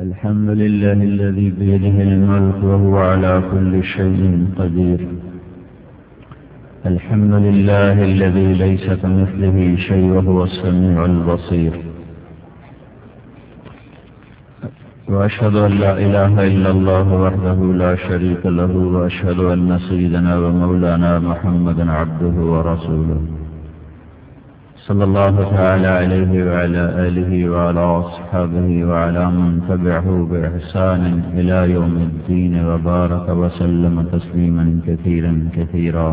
الحمد لله الذي بيده الملك وهو على كل شيء قدير. الحمد لله الذي ليس كمثله شيء وهو السميع البصير. وأشهد أن لا إله إلا الله وحده لا شريك له، وأشهد أن سيدنا ومولانا محمدا عبده ورسوله صلى الله تعالى عليه وعلى آله وعلى أصحابه وعلى من تبعه بإحسان إلى يوم الدين، وبارك وسلم تسليما كثيرا كثيرا.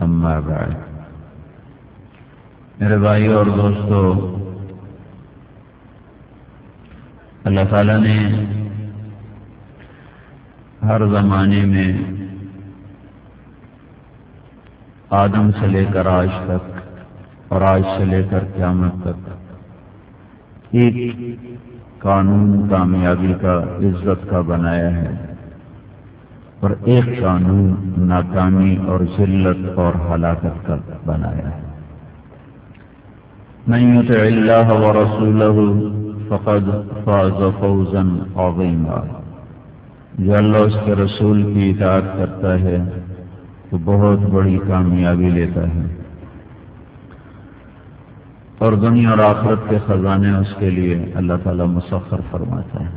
أما بعد، میرے بھائیو اور دوستو، اللہ تعالیٰ نے ہر زمانے میں آدم سے لے کر آج تک اور آج سے لے کر قیامت تک ایک قانون کامیابی کا، عزت کا بنایا ہے، اور ایک قانون ناکامی اور ذلت اور ہلاکت کا بنایا ہے. من یطع اللہ ورسولہ فقد فاز فوزا عظیما. جو اللہ اس کے رسول کی اطاعت کرتا ہے تو بہت بڑی کامیابی لیتا ہے، اور دنیا اور آخرت کے خزانے اس کے لیے اللہ تعالیٰ مسخر فرماتا ہے.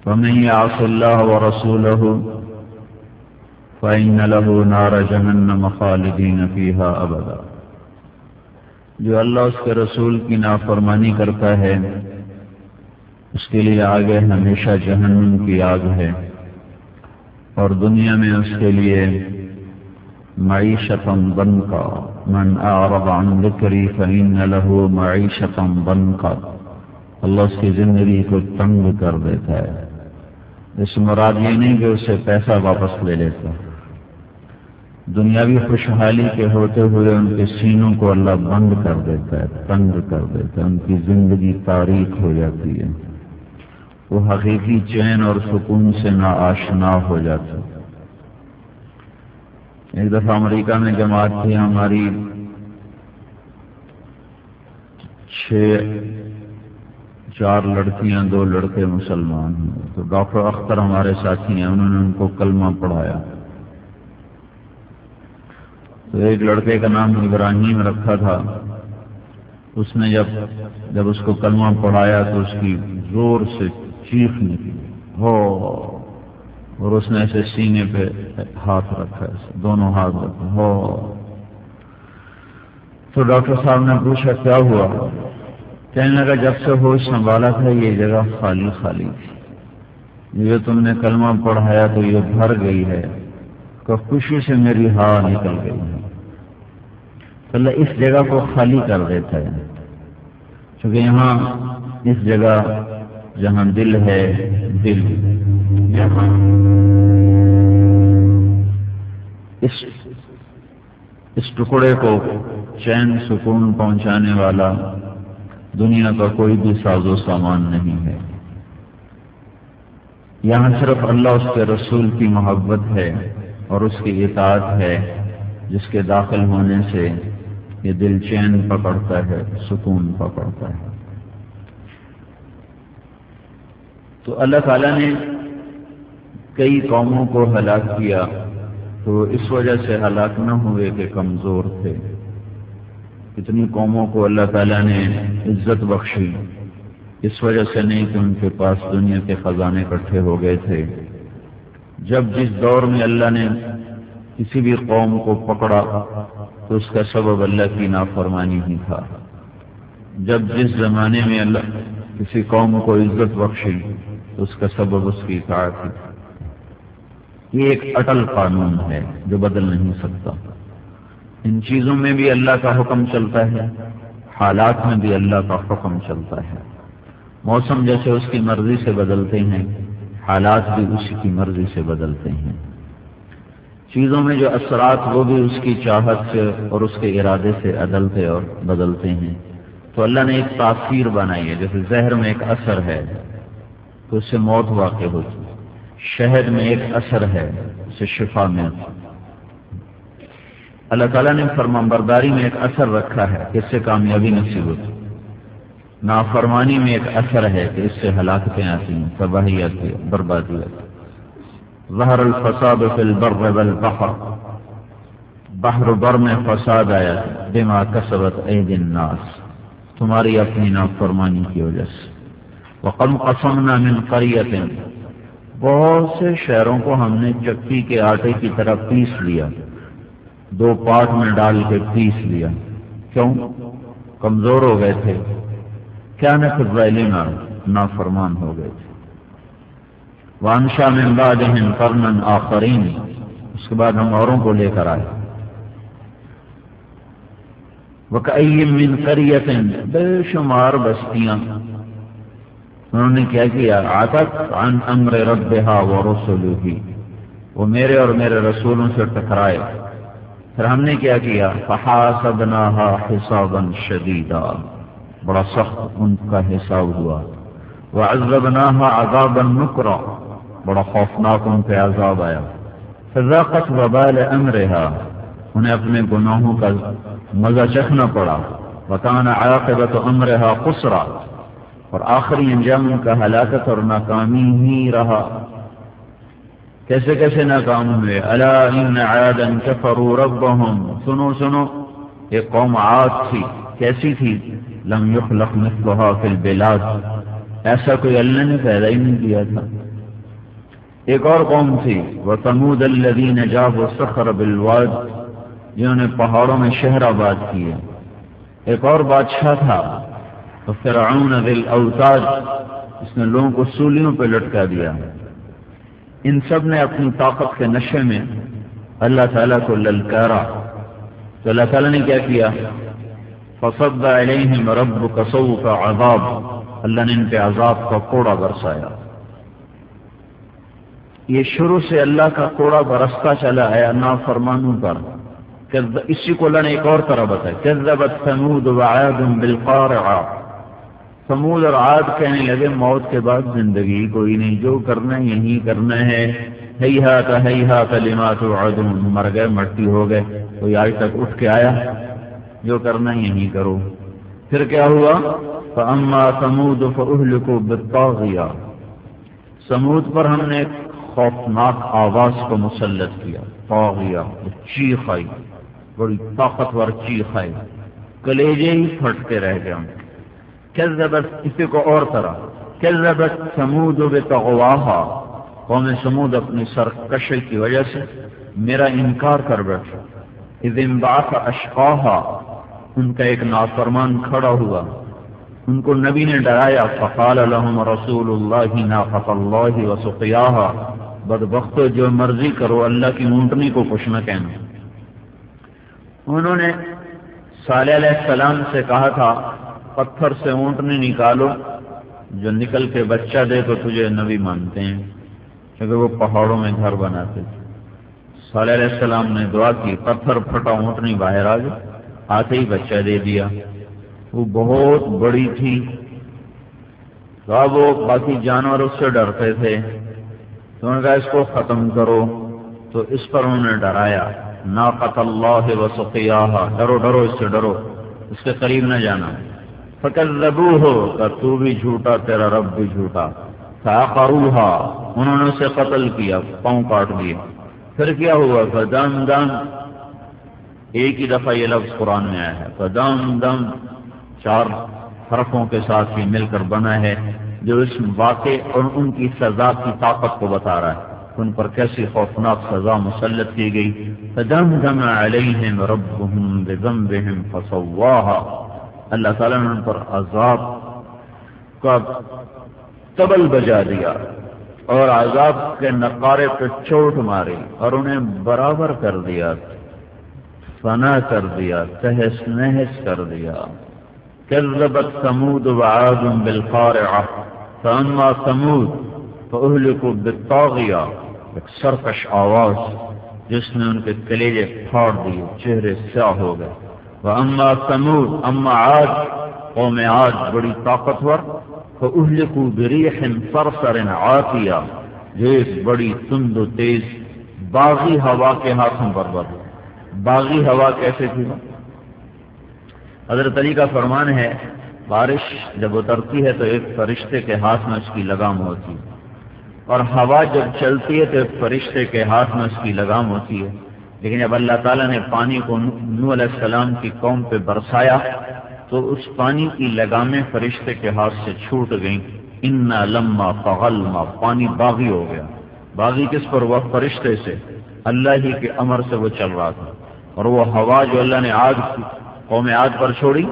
وَمَن يَعْصِ اللَّهَ وَرَسُولَهُ فَإِنَّ لَهُ نَارَ جَهَنَّمَ خَالِدِينَ فِيهَا أَبَدًا. جو اللہ اس کے رسول کی نافرمانی کرتا ہے اس کے لیے آگے ہمیشہ جہنم کی آگ ہے، اور دنیا میں اس کے لیے معیشتاً ضنکا. من اعرض عن ذکری فإن له معیشتاً ضنکا. اللہ اس کی زندگی کو تنگ کر دیتا ہے. اس مراد یہ نہیں کہ اسے پیسہ واپس لے لیتا، دنیاوی خوشحالی کے ہوتے ہوئے ان کے سینوں کو اللہ بند کر دیتا ہے، تنگ کر دیتا ہے، ان کی زندگی تاریک ہو جاتی ہے، وہ حقیقی چین اور سکون سے ناآشنا ہو جاتا ہے. ایک دفعہ امریکہ میں جماعت تھی ہماری، 4 لڑکیاں 2 لڑکے مسلمان ہیں. تو ڈاکٹر اختر ہمارے ساتھی ہیں، انہوں نے ان کو کلمہ پڑھایا. تو ایک لڑکے کا نام ابراہیم رکھا تھا. اس نے جب اس کو کلمہ پڑھایا تو اس کی زور سے چیخ نکلی، ہو، اور اس نے ایسے سینے پہ ہاتھ رکھا، دونوں ہاتھ رکھا، ہو. تو ڈاکٹر صاحب نے پوچھا کیا ہوا؟ کہنے لگا جب سے ہوش سنبھالا تھا یہ جگہ خالی خالی تھی، یہ تم نے کلمہ پڑھایا تو یہ بھر گئی ہے، کہ خوشی سے میری ہوا نکل گئی ہے. اللہ اس جگہ کو خالی کر دیتا ہے، کیونکہ یہاں اس جگہ جہاں دل ہے، دل یہاں اس ٹکڑے کو چین سکون پہنچانے والا دنیا کا کوئی بھی ساز و سامان نہیں ہے. یہاں صرف اللہ اس کے رسول کی محبت ہے اور اس کی اطاعت ہے، جس کے داخل ہونے سے یہ دل چین پکڑتا ہے، سکون پکڑتا ہے. تو اللہ تعالیٰ نے کئی قوموں کو ہلاک کیا، تو اس وجہ سے ہلاک نہ ہوئے کہ کمزور تھے. اتنی قوموں کو اللہ تعالیٰ نے عزت بخشی، اس وجہ سے نہیں کہ ان کے پاس دنیا کے خزانے اکٹھے ہو گئے تھے. جب جس دور میں اللہ نے کسی بھی قوم کو پکڑا تو اس کا سبب اللہ کی نافرمانی ہی تھا. جب جس زمانے میں اللہ کسی قوم کو عزت بخشی تو اس کا سبب اس کی اطاعت ہی تھا. یہ ایک اٹل قانون ہے جو بدل نہیں سکتا. ان چیزوں میں بھی اللہ کا حکم چلتا ہے، حالات میں بھی اللہ کا حکم چلتا ہے. موسم جیسے اس کی مرضی سے بدلتے ہیں، حالات بھی اسی کی مرضی سے بدلتے ہیں. چیزوں میں جو اثرات وہ بھی اس کی چاہت سے اور اس کے ارادے سے عدلتے اور بدلتے ہیں. تو اللہ نے ایک تاثیر بنائی ہے، جیسے زہر میں ایک اثر ہے تو اس سے موت واقع ہوتی ہے، شہد میں ایک اثر ہے اس سے شفا ملتی. اللہ تعالیٰ نے فرمانبرداری میں ایک اثر رکھا ہے کہ اس سے کامیابی نصیب ہوتی. نافرمانی میں ایک اثر ہے کہ اس سے ہلاکتیں آتی ہیں، تباہی آتی ہے، بربادی آتی ہے۔ ظہر الفساد فی البر والبحر، بحر و بر میں فساد آیا بما کسبت ایدی الناس، تمہاری اپنی نافرمانی کی وجہ سے۔ وقد قسمنا من قریۃ، بہت سے شہروں کو ہم نے چکی کے آٹے کی طرح پیس لیا، دو پارٹ میں ڈال کے پیس لیا۔ کیوں؟ کمزور ہو گئے تھے، کیا ظالمین نافرمان ہو گئے تھے۔ وانشا من بعدہم قرنا آخرین، اس کے بعد ہم اوروں کو لے کر آئے۔ وکأی من قریۃ، بے شمار بستیاں، انہوں نے کیا کیا؟ عتت عن امر ربها ورسلہ، وہ میرے اور میرے رسولوں سے ٹکرائے، پھر ہم نے کیا کیا؟ فحاسبناها حسابا شدیدا، بڑا سخت ان کا حساب ہوا۔ وعذبناها عذابا نکرا، بڑا خوفناک ان پہ عذاب آیا۔ فذاقت وبال امرها، انہیں اپنے گناہوں کا مزہ چکھنا پڑا۔ وکان عاقبۃ امرها خسرا، اور آخری انجام ان کا ہلاکت اور ناکامی ہی رہا۔ کیسے کیسے ناکام ہوئے؟ الا ان عادا کفروا ربهم، سنو سنو، ایک قوم عاد تھی، کیسی تھی؟ لم یخلق مثلها فی البلاد، ایسا کوئی اللہ نے پیدا ہی نہیں کیا تھا۔ ایک اور قوم تھی، وثمود الذین جابوا الصخر بالواد، جنہوں نے پہاڑوں میں شہر آباد کیے۔ ایک اور بادشاہ تھا، فرعون ذی الاوتاد، اس نے لوگوں کو سولیوں پہ لٹکا دیا۔ ان سب نے اپنی طاقت کے نشے میں اللہ تعالیٰ کو للکارا، تو اللہ تعالیٰ نے کیا کیا؟ فصب علیہم ربک صوت عذاب، اللہ نے ان پہ عذاب کا کوڑا برسایا۔ یہ شروع سے اللہ کا کوڑا برستا چلا ہے نافرمانوں پر۔ اسی کو اللہ نے ایک اور طرح بتایا، کذبت ثمود وعاد بالقارعہ، ثمود اور عاد کہنے لگے موت کے بعد زندگی کوئی نہیں، جو کرنا یہی کرنا ہے، ہیہات لما توعدون، مر گئے، مٹی ہو گئے، کوئی آج تک اٹھ کے آیا؟ جو کرنا یہی کرو۔ پھر کیا ہوا؟ فاما ثمود فاہلکوا بالطاغیہ، ثمود پر ہم نے خوفناک آواز کو مسلط کیا، طاغیہ، چیخ آئی، بڑی طاقتور چیخ آئی، کلیجے ہی پھٹتے رہ گئے۔ کذبت، اسی کو اور طرح، کذبت ثمود بطغواہا، قوم ثمود اپنی سرکشی کی وجہ سے میرا انکار کر بیٹھا۔ اذ انبعث اشقاہا، ان کا ایک نافرمان کھڑا ہوا، ان کو نبی نے ڈرایا، فقال لهم رسول اللہ ناقۃ اللہ وسقیاہا، بدبختو جو مرضی کرو، اللہ کی اونٹنی کو کچھ نہ کہنا۔ انہوں نے صالح علیہ السلام سے کہا تھا پتھر سے اونٹنی نکالو، جو نکل کے بچہ دے تو تجھے نبی مانتے ہیں، کیونکہ وہ پہاڑوں میں گھر بناتے تھے۔ صالح علیہ السلام نے دعا کی، پتھر پھٹا، اونٹنی باہر آ گئی، آتے ہی بچہ دے دیا۔ وہ بہت بڑی تھی، تو اب وہ باقی جانور اس سے ڈرتے تھے، تو انہوں نے کہا اس کو ختم کرو، تو اس پر انہوں نے ڈرایا، ناقۃ اللہ وسقیاہا، ڈرو ڈرو، اس سے ڈرو، اس کے قریب نہ جانا۔ فکذبوہ، کہ تو بھی جھوٹا، تیرا رب بھی جھوٹا۔ فعقروہا، انہوں نے اسے قتل کیا، پاؤں کاٹ دیے۔ پھر کیا ہوا؟ فدم دم، ایک ہی دفعہ یہ لفظ قرآن میں آیا ہے، فدم دم، 4 حرفوں کے ساتھ ہی مل کر بنا ہے، جو اس واقع اور ان کی سزا کی طاقت کو بتا رہا ہے، ان پر کیسی خوفناک سزا مسلط کی گئی۔ فدمدم علیہم ربہم بذنبہم فسواہا، اللہ تعالیٰ نے ان پر عذاب کا تبل بجا دیا اور عذاب کے نقارے پہ چوٹ ماری اور انہیں برابر کر دیا، فنا کر دیا، تہس نہس کر دیا۔ کذبت ثمود وعاد بالقارعہ، فاما ثمود فاہلکوا بالطاغیہ، ایک سرکش آواز جس نے ان کے کلیجے پھاڑ دیے، چہرے سیاہ ہو گئے۔ واما ثمود، اما عاد، قوم عاد بڑی طاقتور، فاہلکوا بریح صرصر عاتیہ، جو ایک بڑی تند و تیز باغی ہوا کے ہاتھوں پر برد۔ باغی ہوا کیسے تھی؟ حضرت علی کا فرمان ہے بارش جب اترتی ہے تو ایک فرشتے کے ہاتھ میں اس کی لگام ہوتی ہے، اور ہوا جب چلتی ہے تو ایک فرشتے کے ہاتھ میں اس کی لگام ہوتی ہے۔ لیکن جب اللہ تعالیٰ نے پانی کو نوح علیہ السلام کی قوم پہ برسایا تو اس پانی کی لگامیں فرشتے کے ہاتھ سے چھوٹ گئیں۔ انا لما طغى الماء، پانی باغی ہو گیا۔ باغی کس پر؟ وہ فرشتے سے، اللہ ہی کے امر سے وہ چل رہا تھا۔ اور وہ ہوا جو اللہ نے قوم عاد پر چھوڑی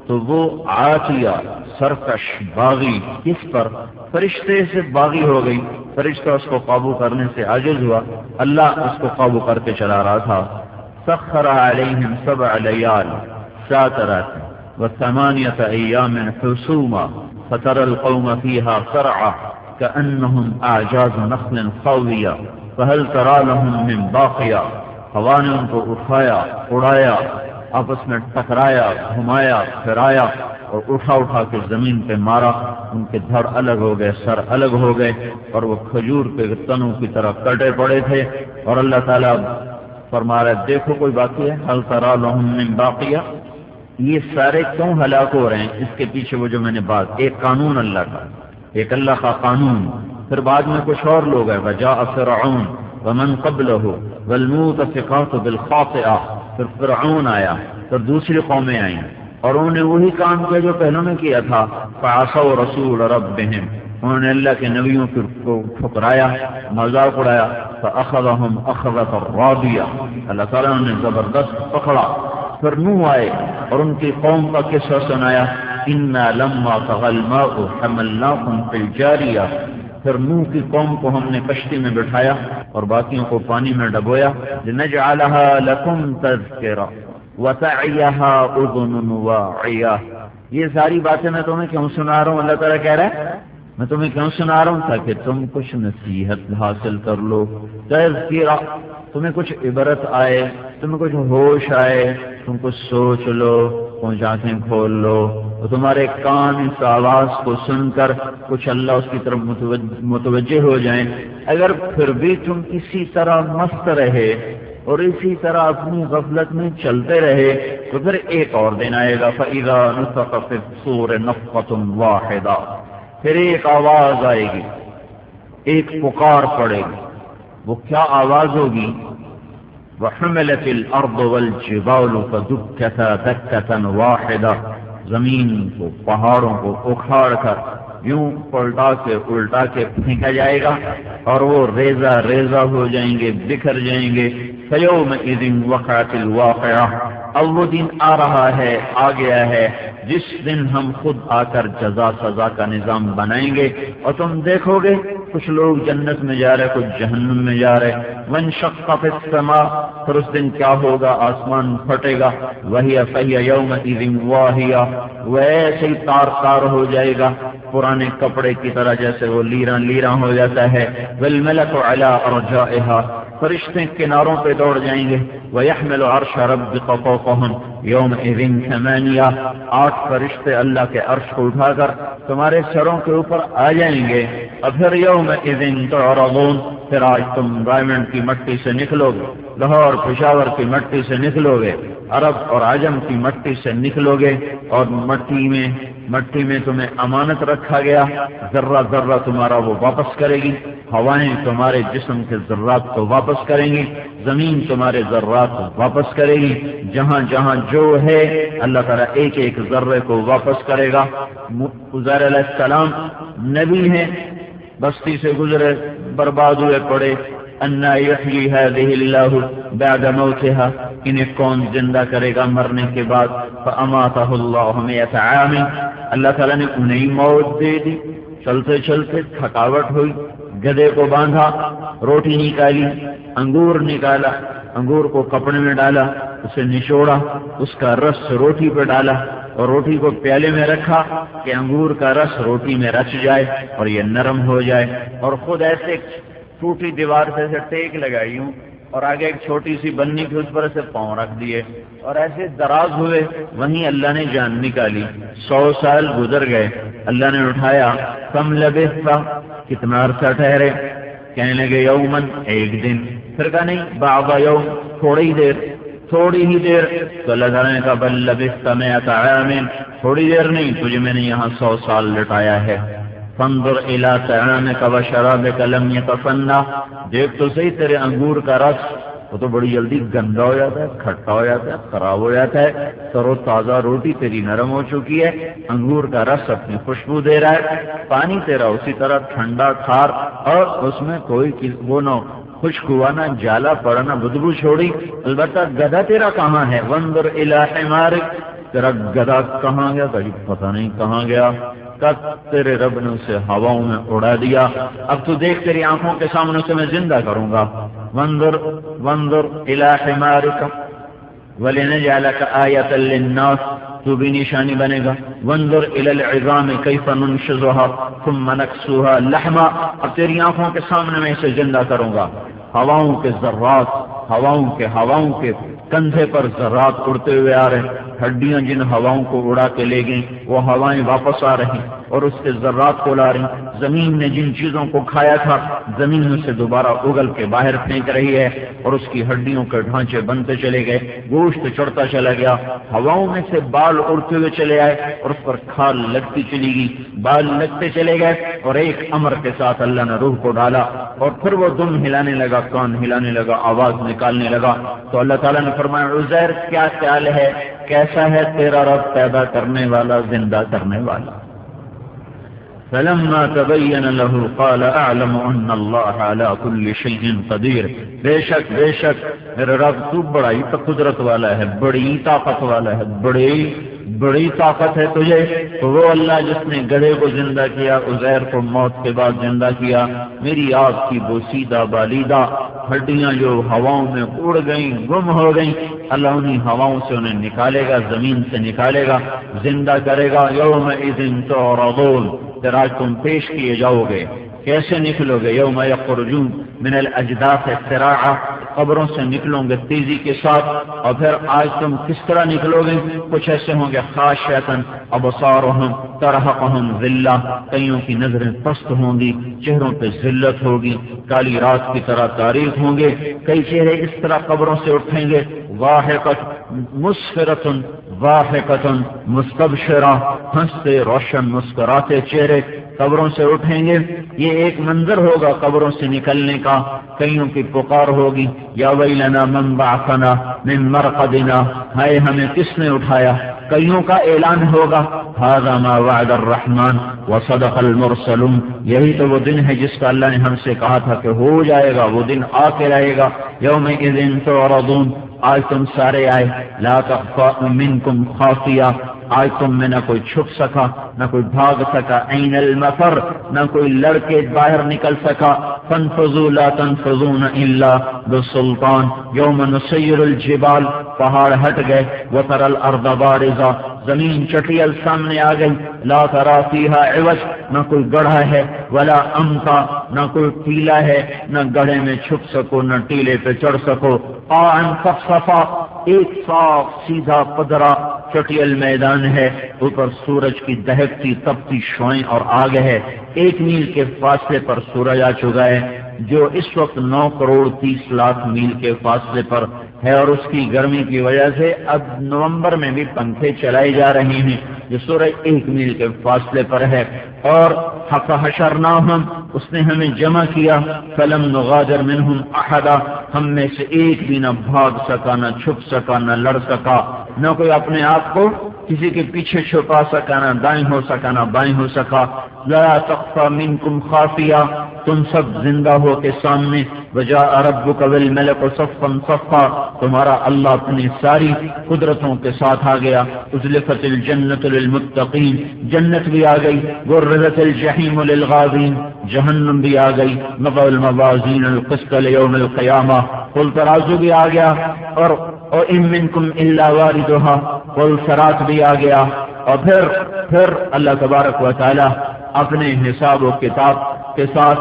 تو وہ عاتیہ، سرکش، باغی، کس پر؟ فرشتے سے باغی ہو گئی۔ فرشتہ اس کو قابو کرنے سے عاجز ہوا، اللہ اس کو قابو کر کے چلا رہا تھا۔ سخر علیہم 7 لیال 7 رات و8 ایام حسوما فترى القوم فيها صرعى كأنهم أعجاز نخل خاوية فهل ترى لهم من باقية۔ ہوا نے ان کو اٹھایا، اڑایا، آپس میں ٹکرایا، گھمایا، پھرایا اور اٹھا اٹھا کے زمین پہ مارا۔ ان کے دھڑ الگ ہو گئے، سر الگ ہو گئے، اور وہ کھجور کے تنوں کی طرح کٹے پڑے تھے۔ اور اللہ تعالیٰ فرما رہے دیکھو کوئی باقی ہے؟ هل ترى لهم من باقية۔ یہ سارے کیوں ہلاک ہو رہے ہیں؟ اس کے پیچھے وہ جو میں نے بات، ایک قانون اللہ کا، ایک اللہ کا قانون، پھر بعد میں کچھ اور لوگ ہیں، وجاء فرعون ومن قبله والمؤتفقات بالخاطئة، پھر فرعون آیا، پھر دوسری قومیں آئیں اور انہوں نے وہی کام کیا جو پہلوں نے کیا تھا۔ فعصوا رسول ربهم، انہوں نے اللہ کے نبیوں کو ٹھکرایا، مذاق اڑایا۔ فأخذهم أخذة رابية، اللہ تعالیٰ نے زبردست پکڑا۔ پھر نوح آئے اور ان کی قوم کا قصہ سنایا، انا لما طغى الماء حملناكم في الجارية۔ پھر نوح کی قوم کو ہم نے کشتی میں بٹھایا اور باقیوں کو پانی میں ڈبویا، لنجعلها لكم تذکرہ وتعیها اذن واعیہ۔ یہ ساری باتیں میں تمہیں کیوں سنا رہا ہوں؟ اللہ تعالیٰ کہہ رہا ہے میں تمہیں کیوں سنا رہا ہوں؟ تاکہ تم کچھ نصیحت حاصل کر لو، تذکرہ، تمہیں کچھ عبرت آئے، تمہیں کچھ ہوش آئے، تم کچھ سوچ لو، کچھ آنکھیں کھول لو، اور تمہارے کان اس آواز کو سن کر کچھ اللہ اس کی طرف متوجہ ہو جائیں۔ اگر پھر بھی تم اسی طرح مست رہے اور اسی طرح اپنی غفلت میں چلتے رہے تو پھر ایک اور دن آئے گا، فَإِذَا نُفِخَ فِي الصُّورِ نَفْخَةٌ وَاحِدَةٌ، پھر ایک آواز آئے گی، ایک پکار پڑے گی۔ وہ کیا آواز ہوگی؟ وَحُمِلَتِ الْأَرْضُ وَالْجِبَالُ فَدُكَّتَا دَكَّةً وَاحِدَةً، زمین کو، پہاڑوں کو اکھاڑ کر یوں پلٹا کے الٹا کے پھینکا جائے گا اور وہ ریزہ ریزہ ہو جائیں گے، بکھر جائیں گے۔ فَيَوْمَئِذٍ وَقَعَتِ الْوَاقِعَةُ، اب وہ دن آ رہا ہے، آ گیا ہے، جس دن ہم خود آ کر جزا سزا کا نظام بنائیں گے، اور تم دیکھو گے کچھ لوگ جنت میں جا رہے، کچھ جہنم میں جا رہے۔ وَانشَقَّتِ السَّمَاءُ، پھر اس دن کیا ہوگا؟ آسمان پھٹے گا۔ وَهِيَ فَهِيَ يَوْمَئِذٍ وَاهِيَةٌ، وہ ایسے ہی تار تار ہو جائے گا، پرانے کپڑے کی طرح جیسے وہ لیراں لیراں ہو جاتا ہے۔ وَالْمَلَكُ عَلَىٰ أَرْجَائِهَا، فرشتے کناروں پہ دوڑ جائیں گے۔ وَيَحْمِلُ عَرْشَ رَبِّكَ فَوْقَهُمْ يَوْمَئِذٍ 8 8 فرشتے اللہ کے عرش کو اٹھا کر تمہارے سروں کے اوپر آ جائیں گے۔ اور پھر يَوْمَئِذٍ تُعْرَضُونَ، پھر آج تم رائمنڈ کی مٹی سے نکلو گے، لاہور پشاور کی مٹی سے نکلو گے، عرب اور عجم کی مٹی سے نکلو گے، اور مٹی میں تمہیں امانت رکھا گیا، ذرہ ذرہ تمہارا وہ واپس کرے گی۔ ہوائیں تمہارے جسم کے ذرات کو واپس کریں گی، زمین تمہارے ذرات کو واپس کرے گی، جہاں جہاں جو ہے اللہ تعالیٰ ایک ایک ذرے کو واپس کرے گا۔ عزیر علیہ السلام نبی ہیں، بستی سے گزرے، برباد ہوئے پڑے۔ انا یحیی ہذہ اللہ بعد موتها، انہیں کون زندہ کرے گا مرنے کے بعد؟ فاماتہ اللہ 100 عام، اللہ تعالیٰ نے انہیں موت دے دی۔ چلتے چلتے تھکاوٹ ہوئی، گدھے کو باندھا، روٹی نکالی، انگور نکالا، انگور کو کپڑے میں ڈالا، اسے نچوڑا، اس کا رس روٹی پہ ڈالا اور روٹی کو پیالے میں رکھا کہ انگور کا رس روٹی میں رچ جائے اور یہ نرم ہو جائے، اور خود ایسے ٹوٹی دیوار سے ٹیک لگائی ہوں اور آگے ایک چھوٹی سی بنی کی اس پر سے پاؤں رکھ دیے اور ایسے دراز ہوئے، وہیں اللہ نے جان نکالی۔ 100 سال گزر گئے، اللہ نے اٹھایا، کم لبثت، کتنا عرصہ ٹھہرے؟ کہنے لگے یومن، ایک دن۔ پھر کہا نہیں، بعض یوم، تھوڑی دیر۔ تھوڑی ہی دیر. تو اللہ تعالیٰ نے کہا بل لبثت مئۃ عام، تھوڑی دیر نہیں، تجھے میں نے یہاں 100 سال لٹایا ہے. فانظر الى طعامك وشرابك لم يتفنى، دیکھ تو صحیح تیرے انگور کا رس، وہ تو بڑی جلدی گندا ہو جاتا ہے، کھٹا ہو جاتا ہے، خراب ہو جاتا ہے. تر و تازہ روٹی تیری نرم ہو چکی ہے، انگور کا رس اپنی خوشبو دے رہا ہے، پانی تیرا اسی طرح ٹھنڈا کھار، اور اس میں کوئی وہ نہ خشک ہوا، نہ جالا پڑا، نہ بدبو چھوڑی. البتہ گدھا تیرا کہاں ہے؟ وانظر الی حمارک، تیرا گدھا کہاں گیا؟ پتہ نہیں کہاں گیا. تیرے رب نے اسے ہواؤں میں اڑا دیا. اب تو دیکھ تیری آنکھوں کے سامنے سے میں زندہ کروں گا. وانظر الی حمارک ولنجعلک آیۃ للناس، تو بھی نشانی بنے گا. وانظر الی العظام کیف ننشزها ثم نکسوها لحما، اب تیری آنکھوں کے سامنے میں اسے زندہ کروں گا. ہواؤں کے ذرات، ہواؤں کے کندھے پر ذرات اڑتے ہوئے آ رہے، ہڈیاں جن ہواؤں کو اڑا کے لے گئیں وہ ہوائیں واپس آ رہی اور اس کے ذرات کو لا رہی. زمین نے جن چیزوں کو کھایا تھا زمین اسے دوبارہ اگل کے باہر پھینک رہی ہے اور اس کی ہڈیوں کے ڈھانچے بنتے چلے گئے، گوشت چڑھتا چلا گیا. ہواؤں میں سے بال اڑتے ہوئے چلے آئے اور اس پر کھال لگتی چلی گئی، بال لگتے چلے گئے، اور ایک امر کے ساتھ اللہ نے روح کو ڈالا اور پھر وہ دم ہلانے لگا، کان ہلانے لگا، آواز نکالنے لگا. تو اللہ تعالیٰ نے فرمایا عزیر کیا خیال ہے، کیسا ہے تیرا رب پیدا کرنے والا، زندہ کرنے والا. فلما تبين له قال اعلم ان الله على كل شيء قدير، بے شک میرے رب تو بڑی قدرت والا ہے، بڑی طاقت والا ہے، بڑی طاقت ہے تجھے. تو وہ اللہ جس نے گدھے کو زندہ کیا، عزیر کو موت کے بعد زندہ کیا، میری آپ کی بوسیدہ بالیدہ ہڈیاں جو ہواؤں میں اڑ گئیں، گم ہو گئیں، اللہ انہیں ہواؤں سے انہیں نکالے گا، زمین سے نکالے گا، زندہ کرے گا. یومئذ تعرضون، پھر آج تم پیش کیے جاؤ گے. کیسے نکلو گے؟ یوم یخرجون من الاجداث سراعا، قبروں سے نکلو گے تیزی کے ساتھ. اور پھر آج تم کس طرح نکلو گے؟ کچھ ایسے ہوں گے خاشعۃ ابصارهم ترهقهم ذلہ، کئیوں کی نظریں پست ہوں گی، چہروں پہ ذلت ہوگی، کالی رات کی طرح تاریک ہوں گے. کئی چہرے اس طرح قبروں سے اٹھیں گے، ضاحکۃ مسفرۃ ضاحکۃ مستبشرہ، ہنستے روشن مسکراتے چہرے قبروں سے اٹھیں گے. یہ ایک منظر ہوگا قبروں سے نکلنے کا. کئیوں کی پکار ہوگی، یا ویلنا من بعثنا من مرقدنا، ہائے ہمیں کس نے اٹھایا. کئیوں کا اعلان ہوگا، ھذا ما وعد الرحمن وصدق المرسلون، یہی تو وہ دن ہے جس کا اللہ نے ہم سے کہا تھا کہ ہو جائے گا، وہ دن آ کے رہے گا. یومئذ تعرضون، آج تم سارے آئے، لا تخفى منکم خافیہ، آج تم میں نہ کوئی چھپ سکا، نہ کوئی بھاگ سکا. این المفر، نہ کوئی لڑکے باہر نکل سکا. فانفذوا لا تنفذون الا بالسلطان. یوم نسیر الجبال، پہاڑ ہٹ گئے. وترى الارض بارزہ، زمین چٹیل سامنے آ گئی. لا ترى فیہا عوج، نہ کوئی گڑھا ہے، ولا امتا، نہ کوئی ٹیلا ہے، نہ گڑھے میں چھپ سکو، نہ ٹیلے پہ چڑھ سکو. قاعا صفصفا، ایک صاف سیدھا پدرا چٹیل میدان ہے، اوپر سورج کی دہکتی تپتی شعاعیں اور آگ ہے. 1 میل کے فاصلے پر سورج آ چکا ہے، جو اس وقت 9,30,00,000 میل کے فاصلے پر ہے، اور اس کی گرمی کی وجہ سے اب نومبر میں بھی پنکھے چلائے جا رہے ہیں. یہ سورج 1 میل کے فاصلے پر ہے. اور فحشرناہم، اس نے ہمیں جمع کیا. فلم نغادر منہم احدا، ہم میں سے ایک بھی نہ بھاگ سکا، نہ چھپ سکا، نہ لڑ سکا، نہ کوئی اپنے آپ کو کسی کے پیچھے چھپا سکا، نہ دائیں ہو سکا، نہ بائیں ہو سکا. لا تخفى منکم خافیہ، تم سب زندہ ہو کے سامنے. وجاء ربک والملک صفا صفا، تمہارا اللہ اپنی ساری قدرتوں کے ساتھ آ گیا. ازلفت الجنت للمتقین، جنت بھی آ گئی. برزت الجحیم للغاوین، جہنم بھی آ گئی. نضع الموازین القسط لیوم القیامہ، قل ترازو بھی آ گیا. اور ان منکم الا واردها، قل صراط بھی آ گیا. اور پھر اللہ تبارک و تعالی اپنے حساب و کتاب کے ساتھ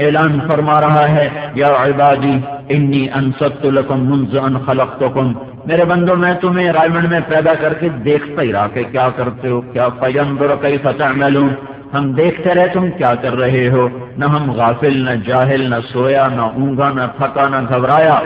اعلان فرما رہا ہے، یا عبادی انی انصت لکم منذ ان خلقتکم، میرے بندو میں تمہیں رائمنڈ میں پیدا کر کے دیکھتا ہی رہا کہ کیا کرتے ہو، کیا فینظر کیف تعملون. ہم دیکھتے رہے تم کیا کر رہے ہو، نہ ہم غافل، نہ جاہل، نہ سویا، نہ اونگا، نہ تھکا، نہ گھبرایا۔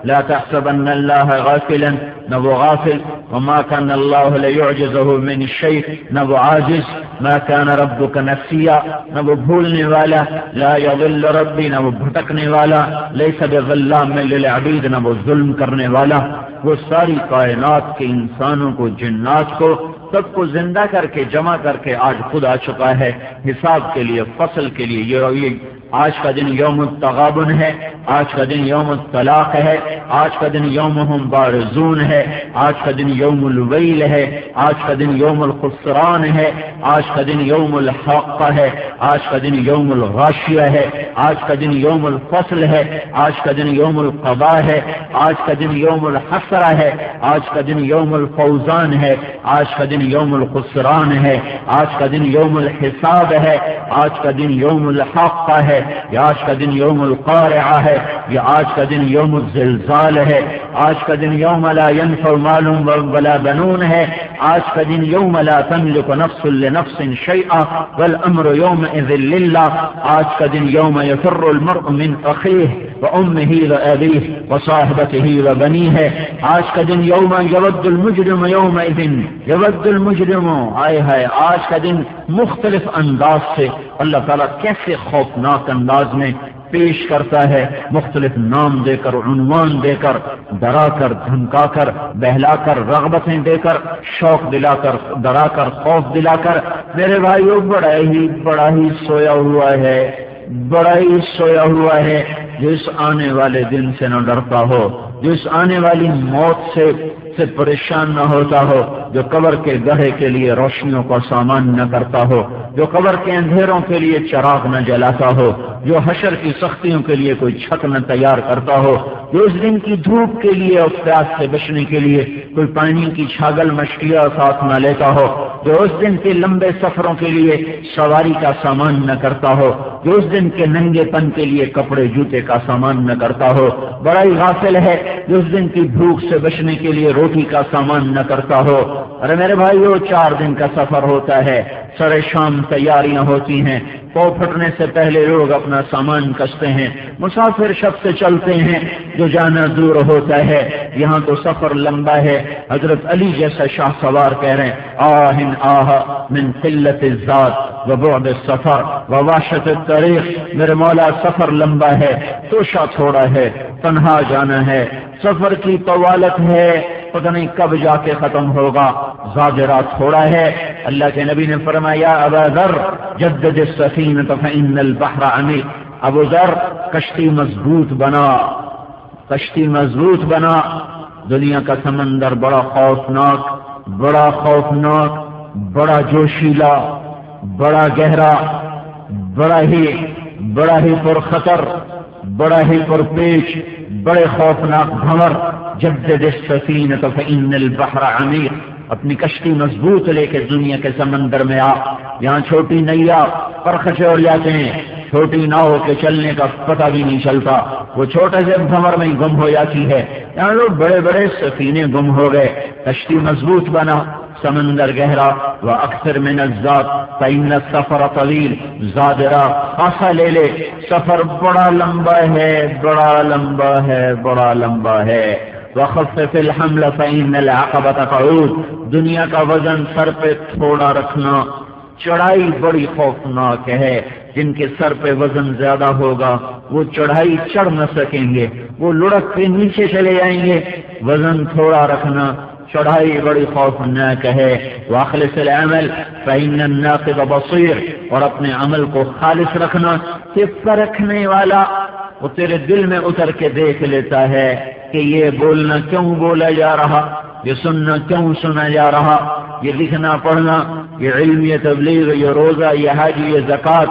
لا تحسبن اللہ غافلا، نہ وہ غافل، وما كان اللہ لیعجزہ من شیء، نہ وہ عاجز، ما كان ربک نسیا، نہ وہ بھولنے والا، لا یضل ربی، نہ وہ بھٹکنے والا، لیس بظلام للعبید، نہ وہ ظلم کرنے والا۔ وہ ساری کائنات کے انسانوں کو، جنات کو، سب کو زندہ کر کے جمع کر کے آج خود آ چکا ہے حساب کے لیے، فصل کے لیے۔ یہ آج کا دن یوم التغابن ہے، آج کا دن یوم الطلاق ہے، آج کا دن یوم ہم بارزون ہے، آج کا دن یوم الویل ہے، آج کا دن یوم الخسران ہے، آج کا دن یوم الحق ہے، آج کا دن یوم الغاشیہ ہے، آج کا دن یوم الفصل ہے، آج کا دن یوم القضاء ہے، آج کا دن یوم الحسرہ ہے، آج کا دن یوم الفوزان ہے، آج کا دن یوم الخسران ہے، آج کا دن یوم الحساب ہے، آج کا دن یوم الحق ہے، یہ آج کا دن یوم القارعہ ہے، یہ آج کا دن یوم الزلزال ہے، آج کا دن یوم لا ينفع مال ولا بنون ہے، آج کا دن یوم لا تملک نفس لنفس شیئا والامر یومئذ للہ، آج کا دن یوم یفر المرء من اخیہ وامہ وابیہ وصاحبتہ وبنیہ ہے، آج کا دن یوم یود المجرم یومئذ یود المجرم، آئے ہے آج کا دن مختلف انداز سے اللہ تعالیٰ کیسے خوفناک انداز میں پیش کرتا ہے، مختلف نام دے کر، عنوان دے کر، ڈرا کر، دھمکا کر، بہلا کر، رغبتیں دے کر، شوق دلا کر، ڈرا کر، خوف دلا کر۔ میرے بھائیو بڑا ہی سویا ہوا ہے، بڑا ہی سویا ہوا ہے جس آنے والے دن سے نہ ڈرتا ہو، جس آنے والی موت سے پریشان نہ ہوتا ہو، جو قبر کے گڑھے کے لیے روشنیوں کا سامان نہ کرتا ہو، جو قبر کے اندھیروں کے لیے چراغ نہ جلاتا ہو، جو حشر کی سختیوں کے لیے کوئی چھت نہ تیار کرتا ہو، جو اس دن کی دھوپ کے لیے اور پیاس سے بچنے کے لیے کوئی پانی کی چھاگل مشکیاں ساتھ نہ لیتا ہو، جو اس دن کے لمبے سفروں کے لیے سواری کا سامان نہ کرتا ہو، جو اس دن کے ننگے پن کے لیے کپڑے جوتے کا سامان نہ کرتا ہو، بڑا ہی غافل ہے جو اس دن کی بھوک سے بچنے کے لیے روٹی کا سامان نہ کرتا ہو۔ ارے میرے بھائیو 4 دن کا سفر ہوتا ہے، سر شام تیاریاں ہوتی ہیں، پو پھٹنے سے پہلے لوگ اپنا سامان کستے ہیں، مسافر شب سے چلتے ہیں، جو جانا دور ہوتا ہے، یہاں تو سفر لمبا ہے۔ حضرت علی جیسا شاہ سوار کہہ رہے ہیں آہن آہ من قلت الذات وبعد السفر ووحشت الطریق، میرے مولا سفر لمبا ہے، توشہ تھوڑا ہے، تنہا جانا ہے، سفر کی طوالت ہے، پتہ نہیں کب جا کے ختم ہوگا، زاجرہ تھوڑا ہے۔ اللہ کے نبی نے فرمایا ابا ذر جدد السفینۃ فإن البحر عمیق، ابو ذر کشتی مضبوط بنا، کشتی مضبوط بنا، دنیا کا سمندر بڑا خوفناک، بڑا خوفناک، بڑا جوشیلا، بڑا گہرا، بڑا ہی پرخطر، بڑا ہی پرپیچ، بڑے خوفناک بھنور۔ جدد السفینۃ فإن البحر عمیق، اپنی کشتی مضبوط لے کے دنیا کے سمندر میں آ، یہاں چھوٹی نیا پر خچے اڑ جاتے ہیں، چھوٹی ناؤ کے چلنے کا پتہ بھی نہیں چلتا، وہ چھوٹے سے بھنور میں گم ہو جاتی ہے، یہاں لوگ بڑے بڑے سفینے گم ہو گئے۔ کشتی مضبوط بنا، سمندر گہرا، وَأَكْثِرْ مِنَ الزَّادِ فَإِنَّ السَّفَرَ طَوِيلٌ، زادرا خاصا لے لے، سفر بڑا لمبا ہے، بڑا لمبا ہے، بڑا لمبا ہے۔ وَخَفِّفِ الْحَمْلَ فَإِنَّ الْعَقَبَةَ قَعُودٌ، دنیا کا وزن سر پہ تھوڑا رکھنا، چڑھائی بڑی خوفناک ہے، جن کے سر پہ وزن زیادہ ہوگا وہ چڑھائی چڑھ نہ سکیں گے، وہ لڑک کے نیچے چلے جائیں گے۔ وزن تھوڑا رکھنا، چڑھائی بڑی خوفناک ہے۔ واخلص العمل فإن الناقد بصیر، اور اپنے عمل کو خالص رکھنا، کہ پرکھنے والا وہ تیرے دل میں اتر کے دیکھ لیتا ہے کہ یہ بولنا کیوں بولا جا رہا، یہ سننا کیوں سنا جا رہا، یہ لکھنا پڑھنا، یہ علم، یہ تبلیغ، یہ روزہ، یہ حج، یہ زکوٰۃ،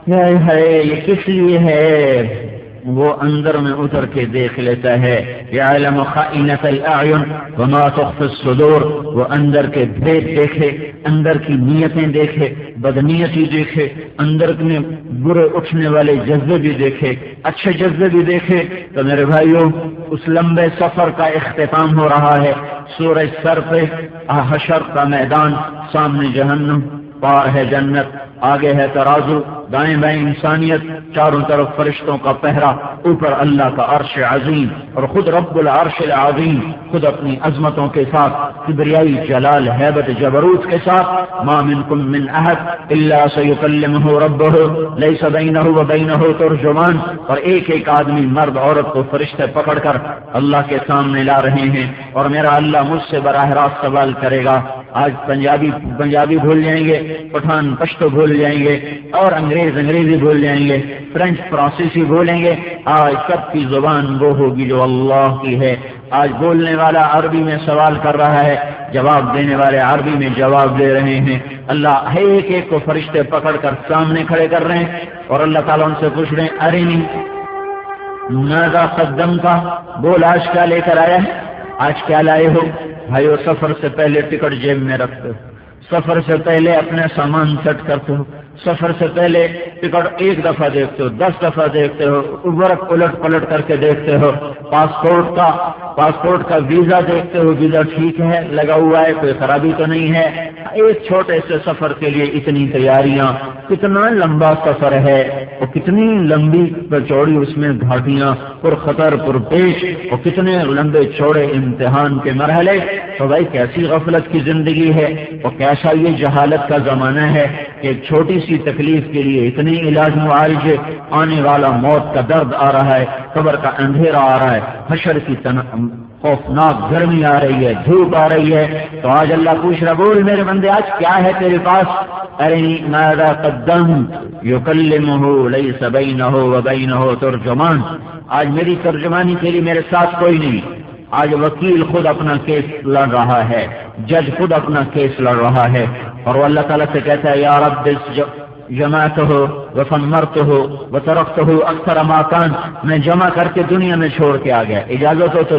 یہ کس لیے ہے، وہ اندر میں اتر کے دیکھ لیتا ہے۔ یعلم خائنۃ الاعین وما تخفی الصدور، وہ اندر کے بھید دیکھے، اندر کی نیتیں دیکھے، بدنیتی دیکھے، اندر میں برے اٹھنے والے جذبے بھی دیکھے، اچھے جذبے بھی دیکھے۔ تو میرے بھائیوں اس لمبے سفر کا اختتام ہو رہا ہے، سورج سر پہ، حشر کا میدان، سامنے جہنم، پار ہے جنت، آگے ہے ترازو، دائیں بائیں انسانیت، چاروں طرف فرشتوں کا پہرا، اوپر اللہ کا عرش عظیم اور خود رب العرش العظیم خود اپنی عظمتوں کے ساتھ، کبریائی جلال ہیبت جبروت کے ساتھ، ما منکم من احد الا سیکلمہ ربہ لیس بینہ وبینہ ترجمان، اور ایک ایک آدمی مرد عورت کو فرشتے پکڑ کر اللہ کے سامنے لا رہے ہیں، اور میرا اللہ مجھ سے براہ راست سوال کرے گا۔ آج پنجابی بھول جائیں گے، پٹھان پشتو بھول جائیں گے، اور انگریزی بھول جائیں گے، فرینچ فرانسیسی بھولیں گے، آج سب کی زبان وہ ہوگی جو اللہ کی ہے۔ آج بولنے والا عربی میں سوال کر رہا ہے، جواب دینے والے عربی میں جواب دے رہے ہیں۔ اللہ ایک ایک کو فرشتے پکڑ کر سامنے کھڑے کر رہے ہیں، اور اللہ تعالیٰ ان سے پوچھ رہے ہیں، ارنی ماذا قدمت، بول آج کیا لے کر آیا ہے، آج کیا لائے ہو؟ بھائیو، سفر سے پہلے ٹکٹ جیب میں رکھتے ہو، سفر سے پہلے اپنے سامان سیٹ کرتے ہو، سفر سے پہلے ٹکٹ ایک دفعہ دیکھتے ہو، 10 دفعہ دیکھتے ہو، ابرک الٹ پلٹ کر کے دیکھتے ہو، پاسپورٹ کا ویزا دیکھتے ہو، ویزا ٹھیک ہے لگا ہوا ہے، کوئی خرابی تو نہیں ہے۔ ایک چھوٹے سے سفر کے لیے اتنی تیاریاں، کتنا لمبا سفر ہے اور کتنی لمبی چوڑی اس میں گھاٹیاں، پر خطر پر پیش، اور کتنے لمبے چوڑے امتحان کے مرحلے۔ تو بھائی کیسی غفلت کی زندگی ہے، اور کیسا یہ جہالت کا زمانہ ہے کہ ایک چھوٹی سی تکلیف کے لیے اتنی علاج معالج، آنے والا موت کا درد آ رہا ہے، قبر کا اندھیرا آ رہا ہے، حشر کی خوفناک گرمی آ رہی ہے، دھوپ آ رہی ہے۔ تو آج اللہ پوچھ رہا، بول میرے بندے آج کیا ہے تیرے پاس؟ ارنی ماذا قدمت یکلمہ لیس بینہ وبینہ ترجمان، آج میری ترجمانی کے لیے میرے ساتھ کوئی نہیں۔ آج وکیل خود اپنا کیس لڑ رہا ہے، جج خود اپنا کیس لڑ رہا ہے، اور وہ اللہ تعالیٰ سے کہتا ہے، یا رب جمعتہ وثمرتہ وترکتہ اکثر ما کان، میں جمع کر کے دنیا میں چھوڑ کے آ گیا، اجازت ہو تو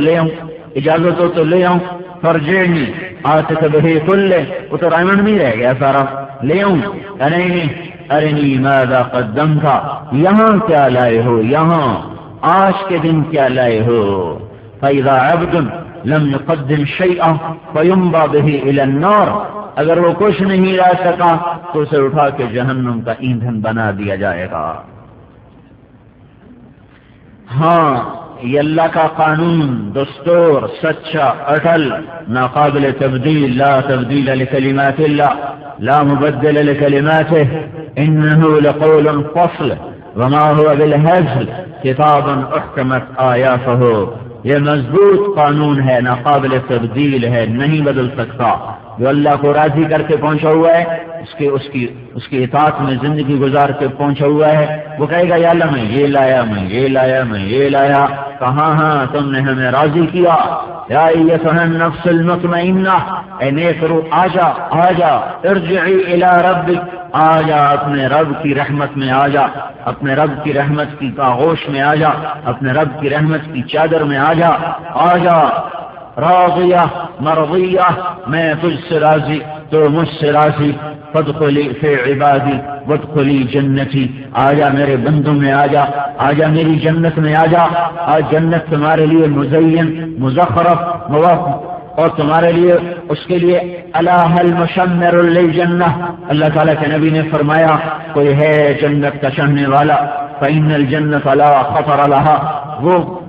لے آؤں، فرجعنی آتک بہ کلہ، وہ تو ڈائمنڈ نہیں رہ گیا سارا، لے آؤں۔ ارنی ماذا قدمت، یہاں کیا لائے ہو، یہاں آج کے دن کیا لائے ہو؟ فَإِذَا عَبْدٌ لَمْ يُقَدِّمْ شَيْئًا فَيُنْبَى بِهِ إِلَى النَّارِ، اگر وہ کچھ نہیں لا سکا تو اسے اٹھا کے جہنم کا ایندھن بنا دیا جائے گا۔ ہاں، یہ اللہ کا قانون، دستور سچا، اٹل، ناقابل تبدیل، لا تبدیل لکلمات اللہ، لا مبدل لکلماته، انه لقول فصل وما هو بالهزل کتاب احکمت آیاته، یہ مضبوط قانون ہے، ناقابل تبدیل ہے، نہیں بدل سکتا۔ جو اللہ کو راضی کر کے پہنچا ہوا ہے، اس کی اطاعت میں زندگی گزار کے پہنچا ہوا ہے، وہ کہے گا یا اللہ میں یہ لایا، کہاں ہاں تم نے ہمیں راضی کیا۔ یا ایتھا النفس المطمئنہ، اے نیک روح آجا ارجعی الی ربک، آجا اپنے رب کی رحمت میں آجا، اپنے رب کی رحمت کی آغوش میں آجا، اپنے رب کی رحمت کی چادر میں آجا راضیہ مرضیہ، میں تجھ سے راضی تو مجھ سے راضی، فادخلی فی عبادی وادخلی جنتی، آجا میرے بندوں میں آجا میری جنت میں آج جنت تمہارے لیے مزین مزخرف اور تمہارے لیے اس کے لیے الہ المشمر للجنہ، اللہ تعالیٰ کے نبی نے فرمایا کوئی ہے جنت کا چڑھنے والا، فإن الجنة لا خطر لها،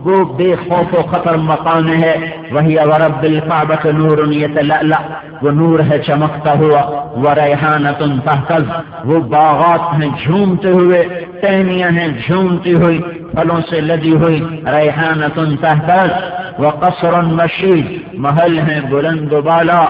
وہ بے خوف و خطر مقام ہے، وہی ورب الکعبۃ نور یتلألأ، وہ نور ہے چمکتا ہوا، وریحانۃ تہتز، وہ باغات ہیں جھومتے ہوئے، ٹہنیاں ہیں جھومتی ہوئی، پھلوں سے لدی ہوئی، ریحانۃ تہتز، وقصر مشید، محل ہیں بلند و بالا،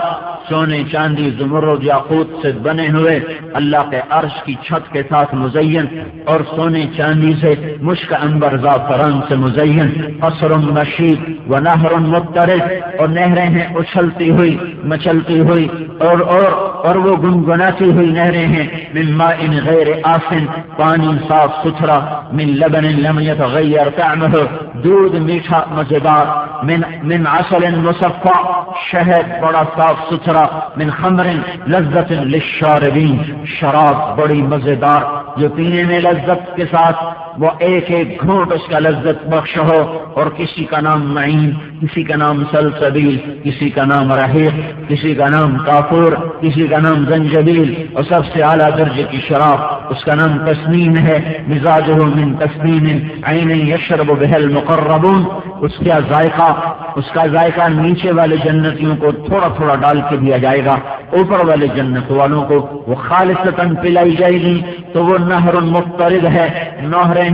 سونے چاندی زمرد یاقوت سے بنے ہوئے، اللہ کے عرش کی چھت کے ساتھ مزین، اور سونے چاندی سے مشک عنبر زعفران سے مزین، قصر مشید ونہر مضطرب، اور نہریں ہیں اچھلتی ہوئی مچلتی ہوئی اور وہ گنگناتی ہوئی نہریں ہیں، من ماء غیر آسن، پانی صاف ستھرا، من لبن لم يتغیر طعمه، دودھ میٹھا مزیدار، من عسل مصفى، شہد بڑا صاف ستھرا، من خمر لذت للشاربین، شراب بڑی مزیدار، جو پینے میں لذت کے ساتھ وہ ایک ایک گھونٹ اس کا لذت بخش ہو، اور کسی کا نام معین، کسی کا نام سلسبیل، کسی کا نام رحیق، کسی کا نام کافور، کسی کا نام زنجبیل، اور سب سے اعلیٰ درجے کی شراب اس کا نام تسنیم ہے، مزاجہ من تسنیم عین یشرب بها المقربون۔ اس کا ذائقہ نیچے والے جنتیوں کو تھوڑا تھوڑا ڈال کے دیا جائے گا، اوپر والے جنت والوں کو وہ خالصتاً پلائی جائے گی۔ تو وہ نہر مضطرد ہے، نہریں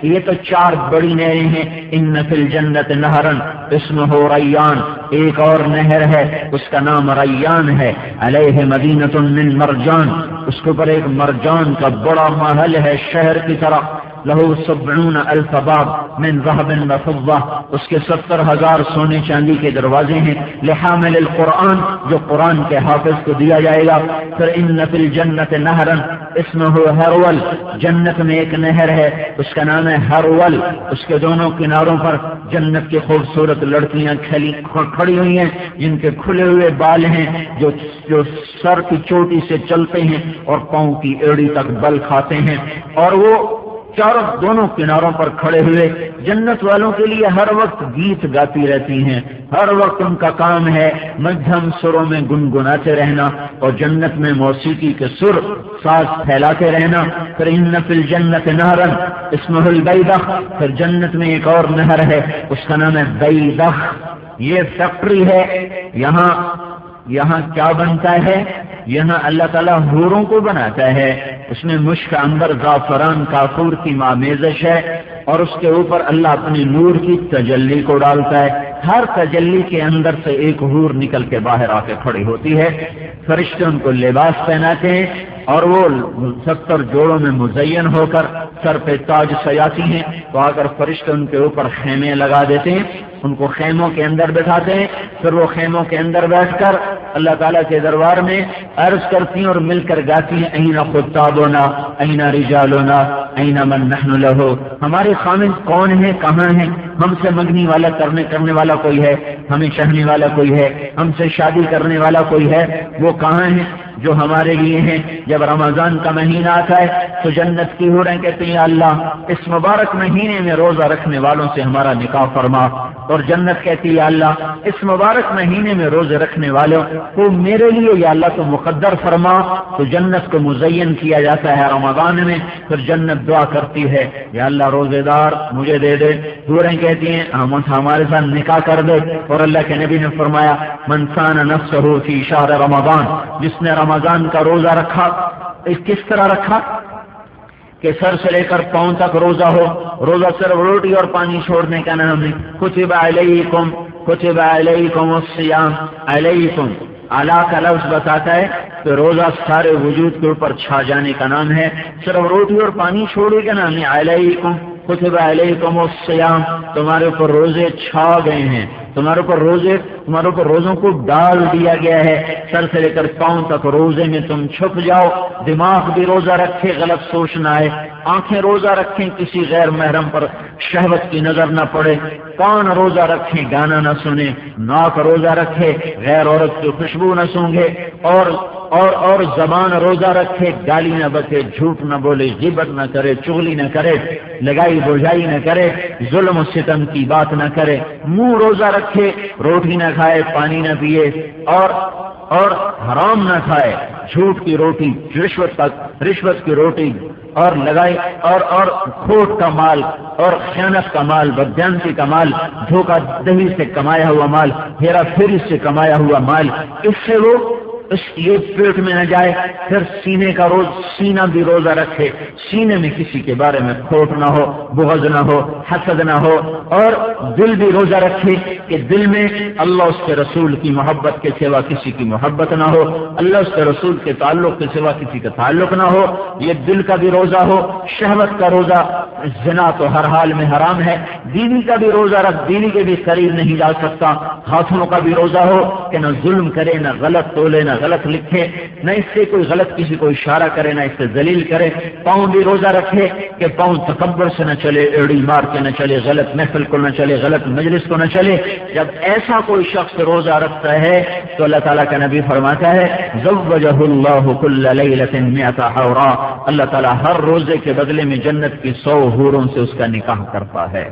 یہ تو 4 بڑی نہریں ہیں۔ ان فی الجنت نہرن اسمہ ریان، ایک اور نہر ہے اس کا نام ریان ہے، علیہ مدینۃ من مرجان، اس کے اوپر ایک مرجان کا بڑا محل ہے شہر کی طرح، لہو 70,000 باب من ذهب وفضہ، اس کے 70,000 سونے چاندی کے دروازے ہیں، لحامل القرآن، جو قرآن کے حافظ کو دیا جائے گا۔ پھر ان فی الجنت نہرن اسمہ ہرول، جنت میں ایک نہر ہے اس کا نام ہے ہرول، اس کے دونوں کناروں پر جنت کی خوبصورت لڑکیاں کھڑی ہوئی ہیں، جن کے کھلے ہوئے بال ہیں، جو سر کی چوٹی سے چلتے ہیں اور پاؤں کی ایڑی تک بل کھاتے ہیں، اور وہ چاروں دونوں کناروں پر کھڑے ہوئے جنت والوں کے لیے ہر وقت گیت گاتی رہتی ہیں، ہر وقت ان کا کام ہے مدھم سروں میں گنگناتے رہنا اور جنت میں موسیقی کے سر ساز پھیلاتے رہنا۔ پھر ان فی الجنت نہرن اسمہ البیدخ، پھر جنت میں ایک اور نہر ہے اس کا نام ہے بیدخ، یہ فیکٹری ہے، یہاں کیا بنتا ہے؟ یہاں اللہ تعالیٰ حوروں کو بناتا ہے، اس میں مشک، عنبر، زعفران، کافور کی مامیزش ہے، اور اس کے اوپر اللہ اپنی نور کی تجلی کو ڈالتا ہے، ہر تجلی کے اندر سے ایک حور نکل کے باہر آ کے کھڑی ہوتی ہے، فرشتے ان کو لباس پہناتے ہیں اور وہ 70 جوڑوں میں مزین ہو کر سر پہ تاج سجاتی ہیں، تو آ کر فرشتے ان کے اوپر خیمے لگا دیتے ہیں، ان کو خیموں کے اندر بٹھاتے ہیں، پھر وہ خیموں کے اندر بیٹھ کر اللہ تعالیٰ کے دربار میں عرض کرتی ہیں اور مل کر گاتی ہیں، این خطابنا این رجالنا این من نحن لہو، ہمارے خامد کون ہیں، کہاں ہیں، ہم سے منگنی والا کرنے والا کوئی ہے، ہمیں چاہنے والا کوئی ہے، ہم سے شادی کرنے والا کوئی ہے، وہ کہاں ہیں جو ہمارے لیے ہیں۔ جب رمضان کا مہینہ آتا ہے تو جنت کی حوریں کہتے ہیں اللہ اس مبارک مہینے میں روزہ رکھنے والوں سے ہمارا نکاح فرما، اور جنت کہتی ہے اللہ اس مبارک مہینے میں روزے رکھنے والوں کو میرے لیے یا اللہ تو مقدر فرما، تو جنت کو مزین کیا جاتا ہے رمضان میں، پھر جنت دعا کرتی ہے یا اللہ روزے دار مجھے دے دے، حوریں کہتی ہیں ہمارے ساتھ نکاح کر دے، اور اللہ کے نبی نے فرمایا من صان نفسہ فی شہر رمضان، جس نے رمضان کا روزہ رکھا، کس طرح رکھا کہ سر سے لے کر پاؤں تک روزہ ہو، روزہ صرف روٹی اور پانی چھوڑنے کا نام نہیں، کتب علیکم الصیام، علیکم اعلیٰ کا لفظ بتاتا ہے کہ روزہ سارے وجود کے اوپر چھا جانے کا نام ہے، صرف روٹی اور پانی چھوڑنے کا نام ہے، علیکم کتب علیکم الصیام، تمہارے اوپر روزے چھا گئے ہیں، تمہارے اوپر روزوں کو ڈال دیا گیا ہے، سر سے لے کر پاؤں تک روزے میں تم چھپ جاؤ، دماغ بھی روزہ رکھے غلط سوچنا ہے، آنکھیں روزہ رکھیں کسی غیر محرم پر شہوت کی نظر نہ پڑے، کان روزہ رکھیں گانا نہ سنے، ناک روزہ رکھے غیر عورت کی خوشبو نہ سونگھے، اور زبان روزہ رکھے گالی نہ بکے، جھوٹ نہ بولے، غیبت نہ کرے، چغلی نہ کرے، لگائی بوجھائی نہ کرے، ظلم و ستم کی بات نہ کرے، منہ روزہ رکھے، روٹی نہ کھائے، پانی نہ پیے، اور حرام نہ کھائے، جھوٹ کی روٹی، رشوت کی روٹی اور لگائی اور کھوٹ کا مال اور خیانت کا مال، بددیانتی کا مال، دھوکہ دہی سے کمایا ہوا مال، ہیرا پھیری سے کمایا ہوا مال، اس سے وہ یہ پیٹ میں نہ جائے۔ پھر سینہ بھی روزہ رکھے، سینے میں کسی کے بارے میں کھوٹ نہ ہو، بغض نہ ہو، حسد نہ ہو، اور دل بھی روزہ رکھے کہ دل میں اللہ اس کے رسول کی محبت کے سوا کسی کی محبت نہ ہو، اللہ اس کے رسول کے تعلق کے سوا کسی کا تعلق نہ ہو، یہ دل کا بھی روزہ ہو۔ شہوت کا روزہ، زنا تو ہر حال میں حرام ہے، بیوی کا بھی روزہ رکھ، بیوی کے بھی قریب نہیں جا سکتا۔ ہاتھوں کا بھی روزہ ہو کہ نہ ظلم کرے، نہ غلط تولے، نہ نہ غلط لکھے، نہ اس سے کوئی غلط کسی کو اشارہ کرے، نہ اس سے ذلیل کرے۔ پاؤں بھی روزہ رکھے کہ پاؤں تکبر سے نہ چلے، ایڑی مار کے نہ چلے، غلط محفل کو نہ چلے، غلط مجلس کو نہ چلے۔ جب ایسا کوئی شخص روزہ رکھتا ہے تو اللہ تعالیٰ کا نبی فرماتا ہے زوجہ اللہ کل لیلۃ مئۃ حورا، اللہ تعالیٰ ہر روزے کے بدلے میں جنت کی 100 حوروں سے اس کا نکاح کرتا ہے۔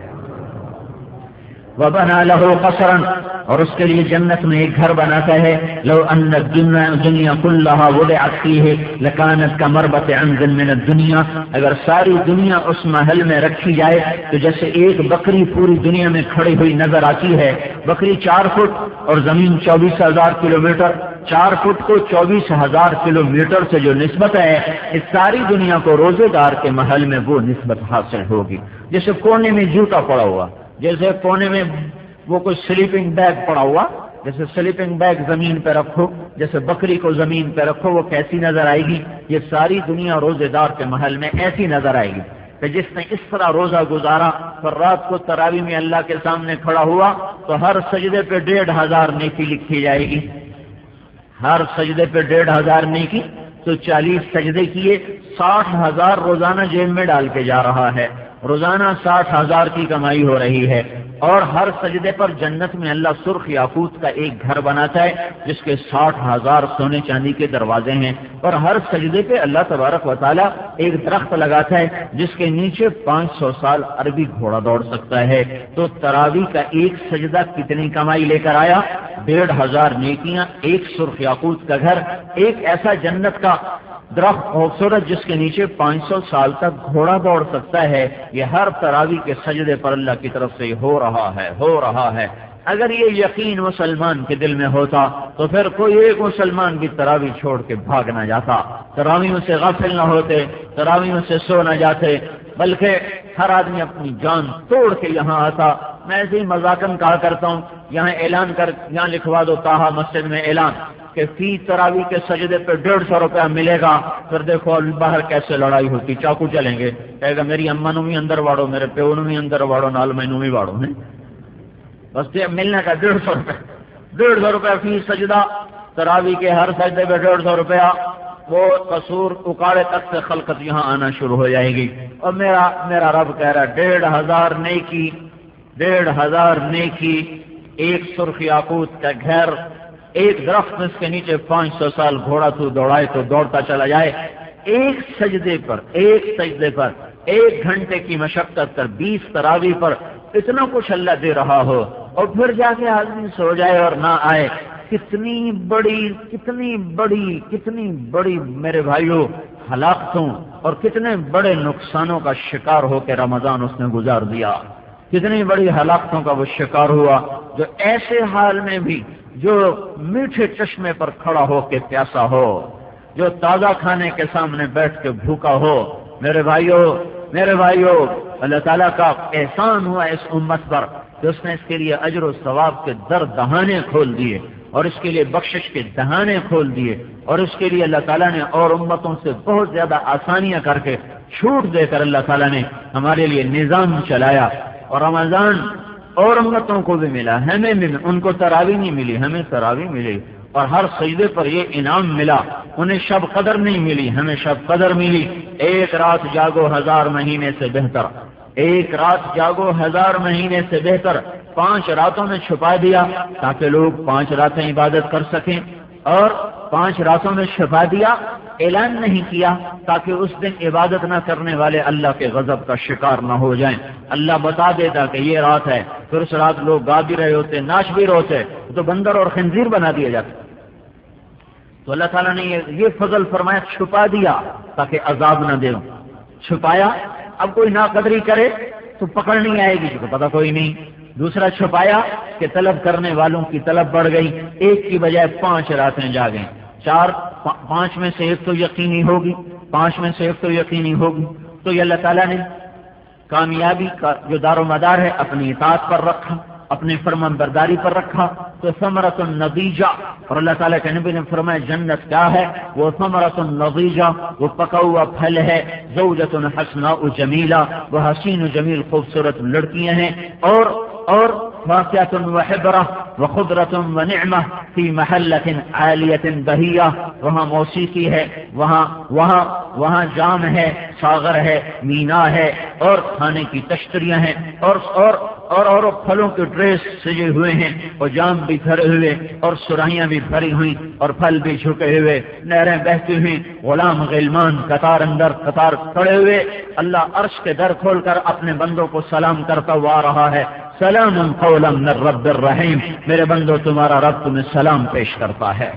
وَبَنَى لَهُ قَصْرًا، اور اس کے لیے جنت میں ایک گھر بناتا ہے۔ لو ان الدنیا كلها وضعت فيه لكانت كمربط عنز من الدنیا، اگر ساری دنیا اس محل میں رکھی جائے تو جیسے ایک بکری پوری دنیا میں کھڑی ہوئی نظر آتی ہے۔ بکری 4 فٹ اور زمین 24,000 کلومیٹر، 4 فٹ کو 24,000 کلومیٹر سے جو نسبت ہے، اس ساری دنیا کو روزے دار کے محل میں وہ نسبت حاصل ہوگی۔ جیسے کونے میں جوتا پڑا ہوا، جیسے کونے میں وہ کوئی سلیپنگ بیگ پڑا ہوا، جیسے سلیپنگ بیگ زمین پہ رکھو، جیسے بکری کو زمین پہ رکھو، وہ کیسی نظر آئے گی؟ یہ ساری دنیا روزے دار کے محل میں ایسی نظر آئے گی کہ جس نے اس طرح روزہ گزارا اور رات کو تراویح میں اللہ کے سامنے کھڑا ہوا تو ہر سجدے پہ 1,500 نیکی لکھی جائے گی۔ ہر سجدے پہ 1,500 نیکی، تو 40 سجدے کیے، 60,000 روزانہ جیب میں ڈال کے جا رہا ہے۔ روزانہ 60,000 کی کمائی ہو رہی ہے، اور ہر سجدے پر جنت میں اللہ سرخ یاقوت کا ایک گھر بناتا ہے جس کے 60,000 سونے چاندی کے دروازے ہیں، اور ہر سجدے پہ اللہ تبارک و تعالیٰ ایک درخت لگاتا ہے جس کے نیچے 500 سال عربی گھوڑا دوڑ سکتا ہے۔ تو تراویح کا ایک سجدہ کتنی کمائی لے کر آیا؟ 1,500 نیکیاں، ایک سرخ یاقوت کا گھر، ایک ایسا جنت کا درخت خوبصورت جس کے نیچے 500 سال تک گھوڑا دوڑ سکتا ہے۔ یہ ہر تراویح کے سجدے پر اللہ کی طرف سے ہو رہا ہے۔ اگر یہ یقین مسلمان کے دل میں ہوتا تو پھر کوئی ایک مسلمان بھی تراویح چھوڑ کے بھاگ نہ جاتا، تراویح سے غافل نہ ہوتے، تراویح سے سو نہ جاتے، بلکہ ہر آدمی اپنی جان توڑ کے یہاں آتا۔ میں ایسے ہی مذاقاً کہا کرتا ہوں، یہاں لکھوا دو تاہا مسجد میں اعلان کہ فی تراویح کے سجدے پہ 150 روپیہ ملے گا، پھر دیکھو باہر کیسے لڑائی ہوتی، چاقو چلیں گے، کہے گا میری اما نو بھی اندر واڑو، میرے پیو نو بھی اندر واڑو، نال مینو بھی واڑو۔ بس یہ ملنے کا 150 روپیہ، 150 روپیہ فی سجدہ، تراویح کے ہر سجدے پہ 150 روپیہ، وہ قصور اکاڑے تک سے خلقت یہاں آنا شروع ہو جائے گی۔ اور میرا رب کہہ رہا ہے 1,500 نیکی، ایک سرخ یاقوت کا گھر، ایک درخت اس کے نیچے 500 سال گھوڑا تو دوڑائے تو دوڑتا چلا جائے، ایک سجدے پر 1 گھنٹے کی مشقت کر 20 تراویح پر اتنا کچھ اللہ دے رہا ہو، اور پھر جا کے آدمی سو جائے اور نہ آئے۔ کتنی بڑی میرے بھائیوں ہلاکتوں اور کتنے بڑے نقصانوں کا شکار ہو کے رمضان اس نے گزار دیا، کتنی بڑی ہلاکتوں کا وہ شکار ہوا، جو ایسے حال میں بھی جو میٹھے چشمے پر کھڑا ہو کے پیاسا ہو، جو تازہ کھانے کے سامنے بیٹھ کے بھوکا ہو۔ میرے بھائیوں اللہ تعالیٰ کا احسان ہوا اس امت پر کہ اس نے اس کے لیے اجر و ثواب کے دہانے کھول دیے، اور اس کے لیے بخشش کے دہانے کھول دیے، اور اس کے لیے اللہ تعالیٰ نے اور امتوں سے بہت زیادہ آسانیاں کر کے چھوٹ دے کر اللہ تعالیٰ نے ہمارے لیے نظام چلایا۔ اور رمضان اور امتوں کو بھی ملا، ہمیں بھی، ان کو تراویح نہیں ملی، ہمیں تراویح ملی، اور ہر سجدے پر یہ انعام ملا۔ انہیں شب قدر نہیں ملی، ہمیں شب قدر ملی۔ 1 رات جاگو 1000 مہینے سے بہتر، 1 رات جاگو 1000 مہینے سے بہتر۔ 5 راتوں میں چھپا دیا تاکہ لوگ 5 راتیں عبادت کر سکیں، اور 5 راتوں میں چھپا دیا، اعلان نہیں کیا تاکہ اس دن عبادت نہ کرنے والے اللہ کے غضب کا شکار نہ ہو جائیں۔ اللہ بتا دیتا کہ یہ رات ہے، پھر اس رات لوگ گا بھی رہے ہوتے، ناچ بھی رہے ہوتے، تو بندر اور خنزیر بنا دیا جاتا۔ تو اللہ تعالیٰ نے یہ فضل فرمایا، چھپا دیا تاکہ عذاب نہ دے، چھپایا۔ اب کوئی ناقدری کرے تو پکڑ نہیں آئے گی، کیونکہ پتہ کوئی نہیں۔ دوسرا چھپایا کہ طلب کرنے والوں کی طلب بڑھ گئی، 1 کی بجائے 5 راتیں جاگیں، 5 میں سے 1 تو یقینی ہوگی، 5 میں سے 1 تو یقینی ہوگی۔ تو یہ اللہ تعالیٰ نے کامیابی کا جو دار و مدار ہے اپنی اطاعت پر رکھا، اپنی فرمان برداری پر رکھا، تو ثمرۃ النضیجہ، اور اللہ تعالیٰ کے نبی نے فرمایا جنت کیا ہے؟ وہ ثمرۃ النضیجہ، وہ پکا ہوا پھل ہے، زوجۃ حسناء جمیلہ، وہ حسین و جمیل خوبصورت لڑکیاں ہیں، اور واقعۃ وحبرہ، وخضرۃ ونعمہ فی محلۃ عالیۃ بہیہ، وہاں موسیقی ہے، وہاں جام ہے، ساغر ہے، مینا ہے، اور کھانے کی تشتریاں ہیں، اور پھلوں کے ڈریس سجے ہوئے ہیں، اور جام بھی بھرے ہوئے، اور سراہیاں بھی بھری ہوئی، اور پھل بھی جھکے ہوئے، نہریں بہتی ہوئی، غلام غلمان قطار اندر قطار کھڑے ہوئے۔ اللہ عرش کے در کھول کر اپنے بندوں کو سلام کرتا ہوا آ رہا ہے، سلام قولا من رب الرحیم، میرے بندو تمہارا رب تمہیں سلام پیش کرتا ہے۔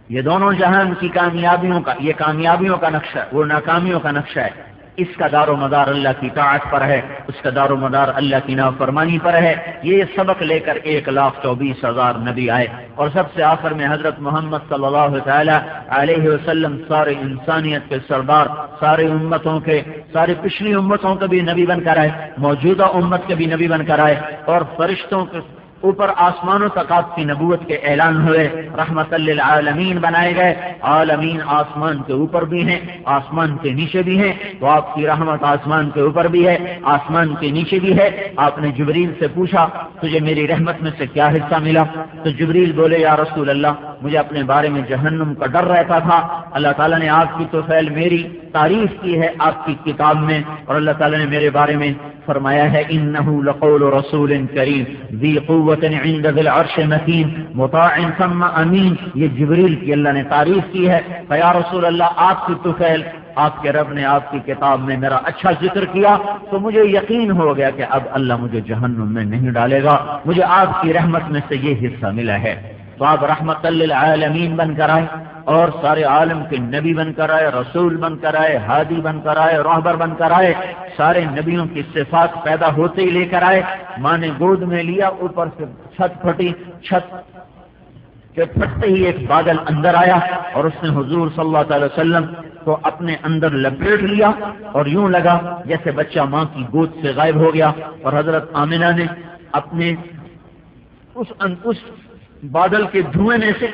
یہ دونوں جہان کی کامیابیوں کا، یہ کامیابیوں کا نقشہ، وہ ناکامیوں کا نقشہ ہے۔ اس کا دار و مدار اللہ کی طاعت پر ہے، اس کا دار و مدار اللہ کی نافرمانی پر ہے۔ یہ سبق لے کر 1,24,000 نبی آئے، اور سب سے آخر میں حضرت محمد صلی اللہ تعالی علیہ وسلم سارے انسانیت کے سردار، سارے امتوں کے، ساری پچھلی امتوں کے بھی نبی بن کر آئے، موجودہ امت کے بھی نبی بن کر آئے، اور فرشتوں کے اوپر آسمانوں تک آپ کی نبوت کے اعلان ہوئے، رحمت للعالمین بنائے گئے۔ عالمین آسمان کے اوپر بھی ہیں، آسمان کے نیچے بھی ہیں، تو آپ کی رحمت آسمان کے اوپر بھی ہے، آسمان کے نیچے بھی ہے۔ آپ نے جبریل سے پوچھا تجھے میری رحمت میں سے کیا حصہ ملا؟ تو جبریل بولے یا رسول اللہ مجھے اپنے بارے میں جہنم کا ڈر رہتا تھا، اللہ تعالیٰ نے آپ کی توفیل میری تعریف کی ہے آپ کی کتاب میں، اور اللہ تعالیٰ نے میرے بارے میں فرمایا ہے انہ لقول رسول کریم ذی قوت عند ذی العرش مکین مطاع ثم امین۔ یہ جبریل کی اللہ نے تعریف کی ہے کہ یا رسول اللہ آپ کی توفیل، آپ کے رب نے آپ کی کتاب میں میرا اچھا ذکر کیا، تو مجھے یقین ہو گیا کہ اب اللہ مجھے جہنم میں نہیں ڈالے گا، مجھے آپ کی رحمت میں سے یہ حصہ ملا ہے۔ تو آپ رحمت للعالمین بن کر آئے، اور سارے عالم کے نبی بن کر آئے، رسول بن کر آئے، ہادی بن کر آئے، راہبر بن کر آئے، سارے نبیوں کی صفات پیدا ہوتے ہی لے کر آئے۔ ماں نے گود میں لیا، اوپر سے چھت پھٹی، چھت کے پھٹتے ہی ایک بادل اندر آیا، اور اس نے حضور صلی اللہ علیہ وسلم کو اپنے اندر لپیٹ لیا، اور یوں لگا جیسے بچہ ماں کی گود سے غائب ہو گیا۔ اور حضرت آمنہ نے اپنے اس بادل کے دھوئیں میں سے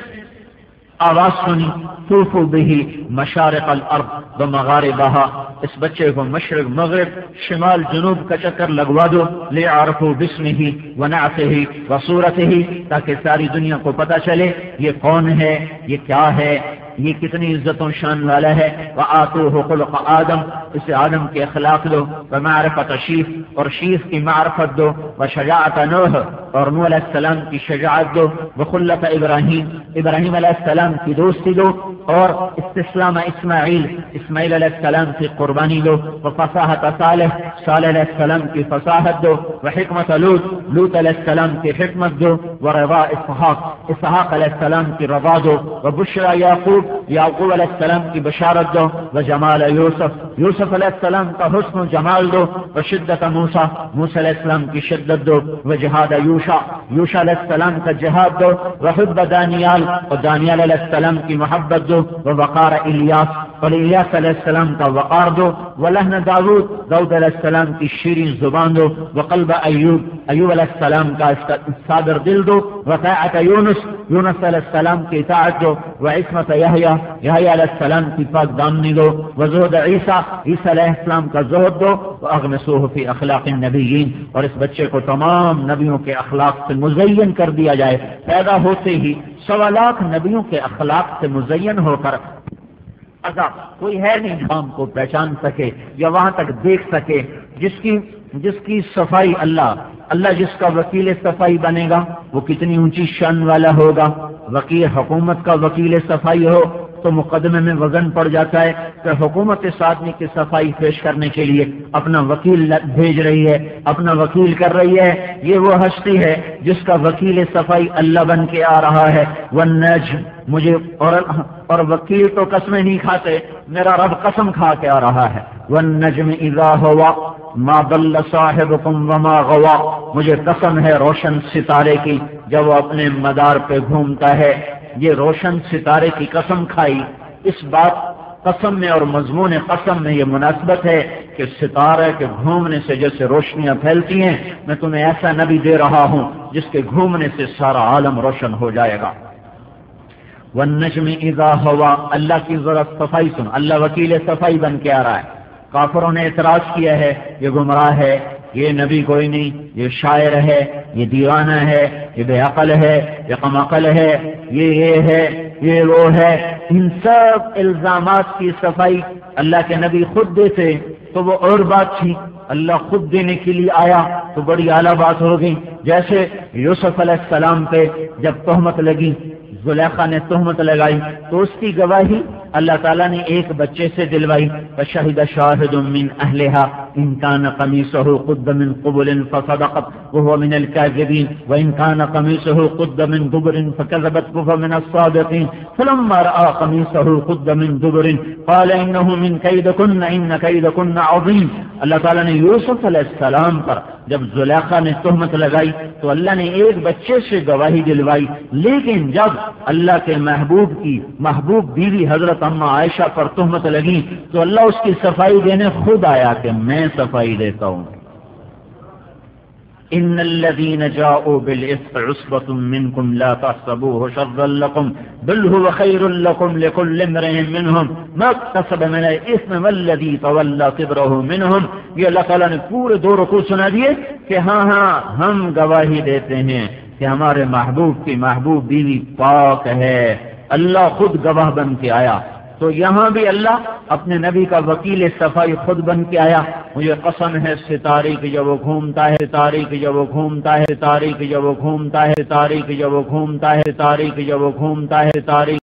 آواز سنی طوفوا به مشارق الارض ومغاربها، اس بچے کو مشرق مغرب شمال جنوب کا چکر لگوا دو، ليعرفوا باسمه ونعته وصورته، تاکہ ساری دنیا کو پتہ چلے یہ کون ہے، یہ کیا ہے، یہ کتنی عزت و شان والا ہے۔ وآتوه خلق آدم، اسے آدم کے اخلاق دو، ومعرفت شیف، اور شیف کی معرفت دو، وشجاعت نوح، اور نوح علیہ السلام کی شجاعت دو، وخلت ابراہیم، ابراہیم علیہ السلام کی دوستی دو، اور استسلام اسماعیل، اسماعیل علیہ السلام کی قربانی دو، وفصاحت صالح، صالح علیہ السلام کی فصاحت دو، وحکمت لوط، لوط علیہ السلام کی حکمت دو، ورضا اسحاق، اسحاق علیہ السلام کی رضا دو، وبشرى یعقوب، یعقوب علیہ السلام کی بشارت دو، وجمال یوسف، یوسف علیہ السلام کا حسن و جمال دو، وشدت موسیٰ، موسیٰ علیہ السلام کی شدت دو، وجہاد یوشع، یوشع علیہ السلام کا جہاد دو، وحب دانیال، اور دانیال علیہ السلام کی محبت دو، ووقار الیاس، اور الیاس علیہ السلام کا وقار دو، ولحن داود، داود علیہ السلام کی شیرین زبان دو، وقلب ایوب، ایوب علیہ السلام کا صادر دل دو، وطاعت یونس، یونس علیہ السلام کی اطاعت دو، وعصمت یحییٰ، یحییٰ علیہ السلام کی پاک دامنی دو، وزہد عیسیٰ، عیسیٰ علیہ السلام کا زہد دو، واغمسوہ فی اخلاق النبیین، اور اس بچے کو تمام نبیوں کے اخلاق سے مزین کر دیا جائے، پیدا ہوتے ہی 1.25 لاکھ نبیوں کے اخلاق سے مزین ہو کر کوئی ہے نہیں کام کو پہچان سکے یا وہاں تک دیکھ سکے، جس کی صفائی اللہ جس کا وکیل صفائی بنے گا وہ کتنی اونچی شان والا ہوگا۔ وکیل حکومت کا وکیل صفائی ہو تو مقدمے میں وزن پڑ جاتا ہے کہ حکومت اس آدمی کی صفائی پیش کرنے کے لیے اپنا وکیل بھیج رہی ہے، اپنا وکیل کر رہی ہے۔ یہ وہ ہستی ہے جس کا وکیل صفائی اللہ بن کے آ رہا ہے۔ والنجم، مجھے اور وکیل تو قسمیں نہیں کھاتے، میرا رب قسم کھا کے آ رہا ہے۔ والنجم اذا ہوا ما ضل صاحبكم وما غوا، مجھے قسم ہے روشن ستارے کی جب وہ اپنے مدار پہ گھومتا ہے۔ یہ روشن ستارے کی قسم کھائی، اس بات قسم میں اور مضمون قسم میں یہ مناسبت ہے کہ ستارے کے گھومنے سے جیسے روشنیاں پھیلتی ہیں، میں تمہیں ایسا نبی دے رہا ہوں جس کے گھومنے سے سارا عالم روشن ہو جائے گا۔ والنجم اذا ہوا، اللہ کی ذرا صفائی سن، اللہ وکیل صفائی بن کے آ رہا ہے۔ کافروں نے اعتراض کیا ہے یہ گمراہ ہے، یہ نبی کوئی نہیں، یہ شاعر ہے، یہ دیوانہ ہے، یہ بے عقل ہے، یہ کم عقل ہے، یہ ہے، یہ وہ ہے، ان سب الزامات کی صفائی اللہ کے نبی خود دیتے تو وہ اور بات تھی، اللہ خود دینے کے لیے آیا تو بڑی اعلیٰ بات ہو گئی۔ جیسے یوسف علیہ السلام پہ جب تہمت لگی، زلیخا نے تہمت لگائی تو اس کی گواہی اللہ تعالیٰ نے ایک بچے سے دلوائی، فشہد شاہد من اہلہا ان کان قمیصہ قد من قبل فصدقت وهو من الكاذبین وان کان قمیصہ قد من دبر فكذبت وهو من الصادقین فلما رأى قمیصہ قد من دبر قال انه من کیدکن ان کیدکن عظیم۔ اللہ تعالیٰ نے یوسف علیہ السلام پر جب زلیخا نے تہمت لگائی تو اللہ نے ایک بچے سے گواہی دلوائی، لیکن جب اللہ کے محبوب بیوی حضرت اما عائشہ پر تہمت لگی تو اللہ اس کی صفائی دینے خود آیا کہ میں صفائی دیتا ہوں۔ ان الذين جاءوا بالافك عصبة منكم لا تحسبوه شرا لكم بل هو خير لكم لكل امرئ منهم ما اكتسب من الاثم والذي تولى كبره منهم۔ یہ اللہ تعالیٰ نے پورے دو رکوع سنا دیے کہ ہاں ہم گواہی دیتے ہیں کہ ہمارے محبوب کی محبوب بیوی پاک ہے، اللہ خود گواہ بن کے آیا۔ تو یہاں بھی اللہ اپنے نبی کا وکیل صفائی خود بن کے آیا۔ مجھے قسم ہے ستارے کی جب وہ گھومتا ہے، ستارے کی جب وہ گھومتا ہے، ستارے کی جب وہ گھومتا ہے، ستارے کی جب وہ گھومتا ہے، ستارے کی جب وہ گھومتا ہے، ستارے